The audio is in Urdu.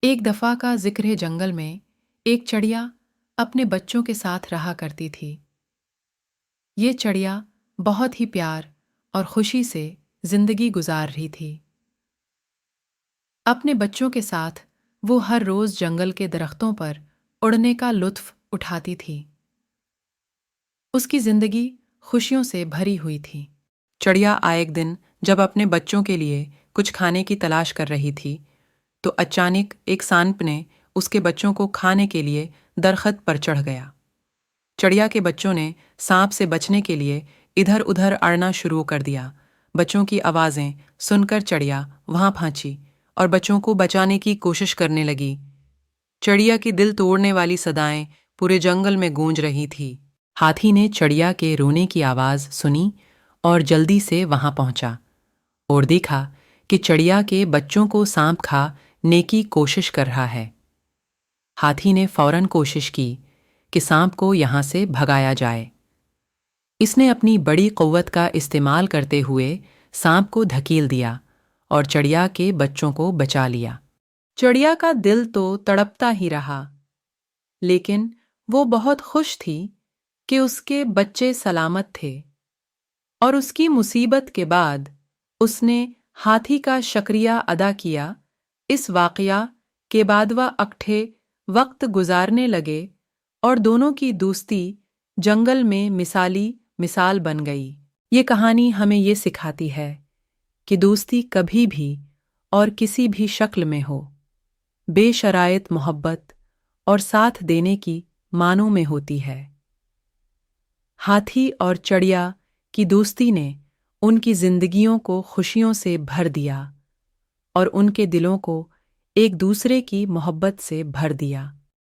ایک دفعہ کا ذکر ہے جنگل میں ایک چڑیا اپنے بچوں کے ساتھ رہا کرتی تھی۔ یہ چڑیا بہت ہی پیار اور خوشی سے زندگی گزار رہی تھی۔ اپنے بچوں کے ساتھ وہ ہر روز جنگل کے درختوں پر اڑنے کا لطف اٹھاتی تھی۔ اس کی زندگی خوشیوں سے بھری ہوئی تھی۔ چڑیا ایک دن جب اپنے بچوں کے لیے کچھ کھانے کی تلاش کر رہی تھی تو اچانک ایک سانپ نے اس کے بچوں کو کھانے کے لیے درخت پر چڑھ گیا۔ چڑیا کے بچوں نے سانپ سے بچنے کے لیے ادھر ادھر اڑنا شروع کر دیا۔ بچوں کی آوازیں سن کر چڑیا وہاں پہنچی اور بچوں کو بچانے کی کوشش کرنے لگی۔ چڑیا کی دل توڑنے والی صدائیں پورے جنگل میں گونج رہی تھی۔ ہاتھی نے چڑیا کے رونے کی آواز سنی اور جلدی سے وہاں پہنچا اور دیکھا کہ چڑیا کے بچوں کو سانپ کھانے کی کوشش کر رہا ہے۔ ہاتھی نے فوراً کوشش کی کہ سانپ کو یہاں سے بھگایا جائے۔ اس نے اپنی بڑی قوت کا استعمال کرتے ہوئے سانپ کو دھکیل دیا اور چڑیا کے بچوں کو بچا لیا۔ چڑیا کا دل تو تڑپتا ہی رہا، لیکن وہ بہت خوش تھی کہ اس کے بچے سلامت تھے، اور اس کی مصیبت کے بعد اس نے ہاتھی کا شکریہ ادا کیا۔ اس واقعہ کے بعد وہ اکٹھے وقت گزارنے لگے اور دونوں کی دوستی جنگل میں مثال بن گئی۔ یہ کہانی ہمیں یہ سکھاتی ہے کہ دوستی کبھی بھی اور کسی بھی شکل میں ہو، بے شرائط محبت اور ساتھ دینے کی معنوں میں ہوتی ہے۔ ہاتھی اور چڑیا کی دوستی نے ان کی زندگیوں کو خوشیوں سے بھر دیا اور ان کے دلوں کو ایک دوسرے کی محبت سے بھر دیا۔